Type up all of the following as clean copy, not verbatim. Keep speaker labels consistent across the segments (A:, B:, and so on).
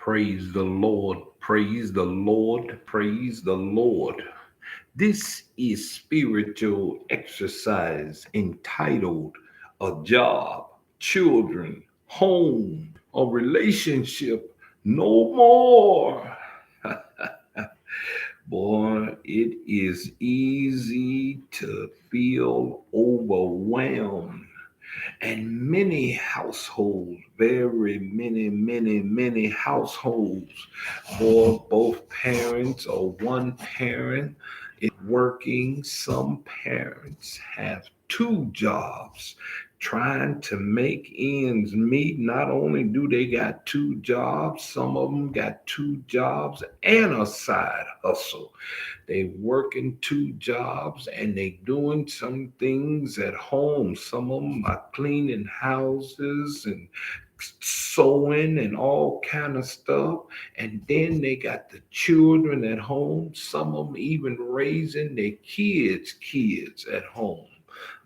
A: Praise the Lord, praise the Lord, praise the Lord. This is spiritual exercise entitled A Job, Children, Home, a Relationship, No More. Boy, it is easy to feel overwhelmed and many households, very many households, for both parents or one parent is working. Some parents have two jobs trying to make ends meet. Not only do they got two jobs, some of them got two jobs and a side hustle. They working two jobs and they doing some things at home. Some of them are cleaning houses and sewing and all kind of stuff. And then they got the children at home. Some of them even raising their kids at home.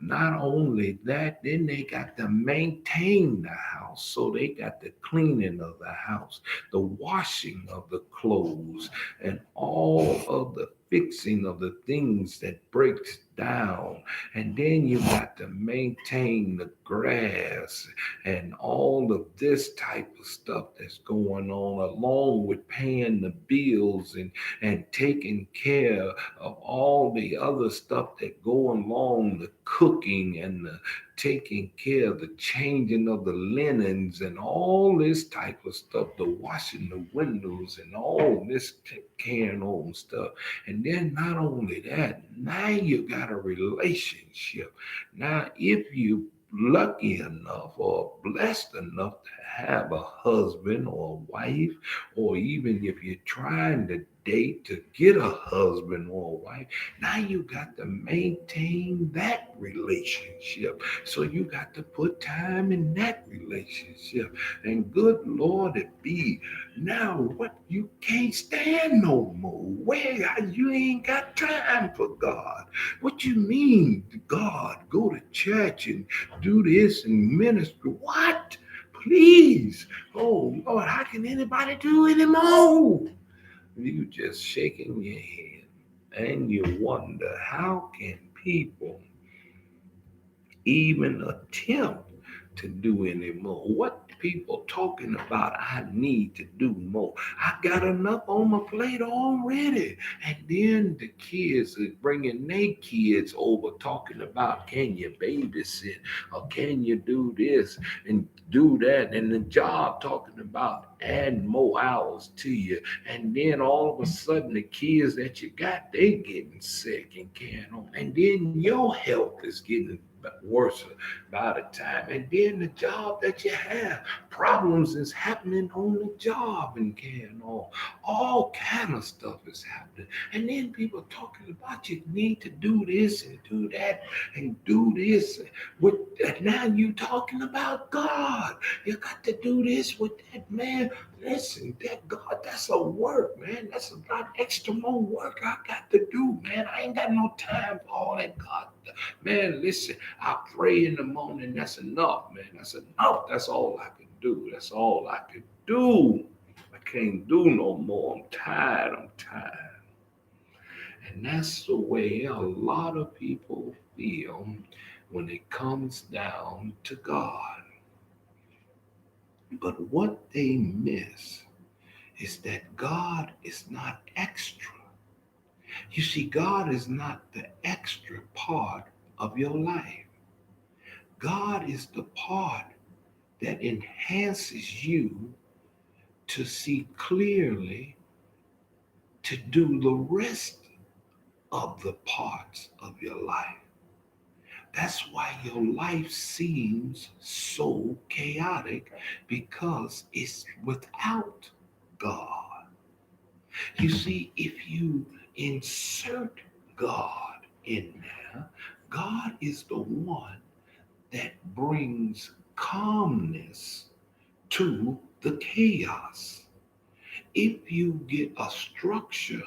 A: Not only that, then they got to maintain the house. So they got the cleaning of the house, the washing of the clothes, and all of the fixing of the things that breaks down. And then you got to maintain the grass and all of this type of stuff that's going on, along with paying the bills and taking care of all the other stuff that go along, the cooking and the taking care of the changing of the linens and all this type of stuff, the washing the windows and all this carrying on stuff. And then not only that, now you got a relationship. Now, if you lucky enough or blessed enough to have a husband or a wife, or even if you're trying to date to get a husband or a wife, now you got to maintain that relationship. So you got to put time in that relationship. And good Lord, it be now what you can't stand no more. Where you ain't got time for God. What you mean, God? Go to church and do this and ministry. What? Please. Oh Lord, how can anybody do anymore? You just shaking your head and you wonder how can people even attempt to do anymore. What people talking about? I need to do more. I got enough on my plate already. And then the kids are bringing their kids over talking about, can you babysit or can you do this and do that? And the job talking about adding more hours to you. And then all of a sudden the kids that you got, they getting sick and carrying on. And then your health is getting worse by the time. And then the job that you have, problems is happening on the job and carrying on. All kind of stuff is happening. And then people talking about you need to do this and do that and do this. With now you talking about God. You got to do this with that man. Listen, that God, that's a work, man. That's a lot extra more work I got to do, man. I ain't got no time for all that God. Man, listen, I pray in the morning. That's enough, man. That's enough. That's all I can do. That's all I can do. I can't do no more. I'm tired. I'm tired. And that's the way a lot of people feel when it comes down to God. But what they miss is that God is not extra. You see, God is not the extra part of your life. God is the part that enhances you to see clearly to do the rest of the parts of your life. That's why your life seems so chaotic because it's without God. You see, if you insert God in there, God is the one that brings calmness to the chaos. If you get a structure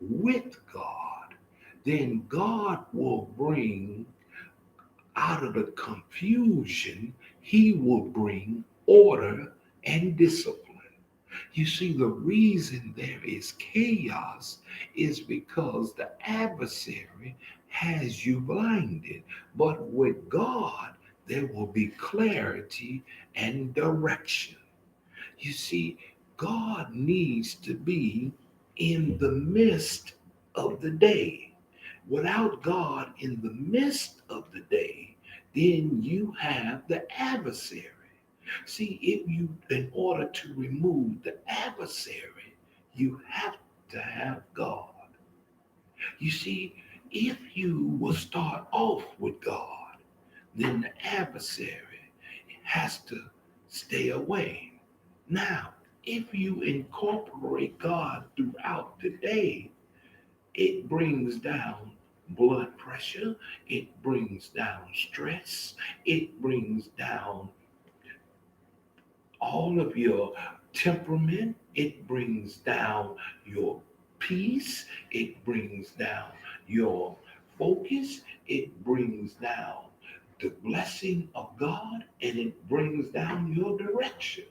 A: with God, then God will bring out of the confusion, he will bring order and discipline. You see, the reason there is chaos is because the adversary has you blinded. But with God, there will be clarity and direction. You see, God needs to be in the midst of the day. Without God in the midst of the day, then you have the adversary. See, if you, in order to remove the adversary, you have to have God. You see, if you will start off with God, then the adversary has to stay away. Now, if you incorporate God throughout the day, it brings down blood pressure, it brings down stress, it brings down all of your temperament, it brings down your peace, it brings down your focus, it brings down the blessing of God, and it brings down your direction.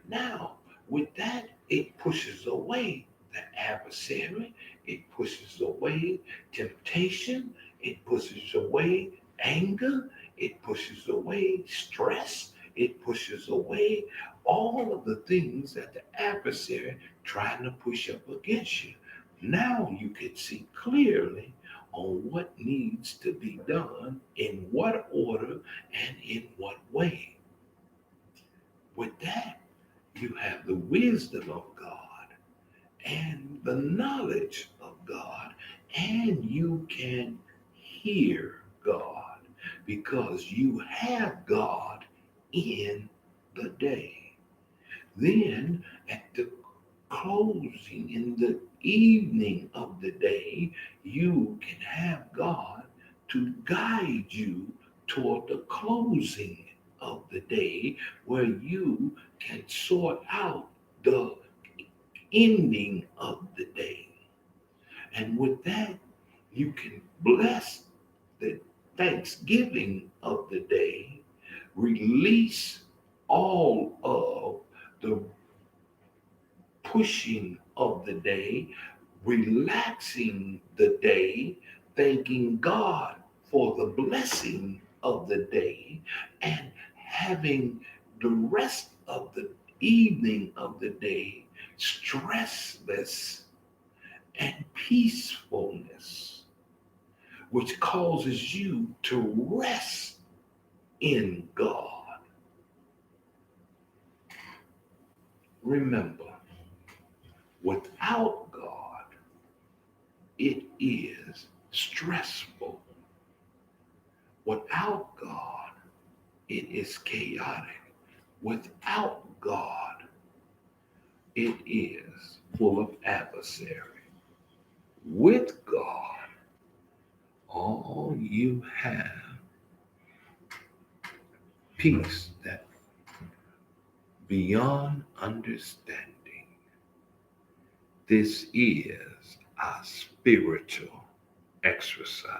A: Now, with that, it pushes away the adversary, it pushes away temptation, it pushes away anger, it pushes away stress, it pushes away all of the things that the adversary trying to push up against you. Now you can see clearly on what needs to be done, in what order, and in what way. With that, you have the wisdom of God and the knowledge of God, and you can hear God because you have God in the day. Then at the closing in the evening of the day, you can have God to guide you toward the closing of the day where you can sort out the ending of the day. And with that, you can bless the thanksgiving of the day, release all of the pushing of the day, relaxing the day, thanking God for the blessing of the day, and having the rest of the evening of the day stressless and peacefulness, which causes you to rest in God. Remember, without God, it is stressful. Without God, it is chaotic. Without God, it is full of adversary. With God, all you have peace that beyond understanding. This is our spiritual exercise.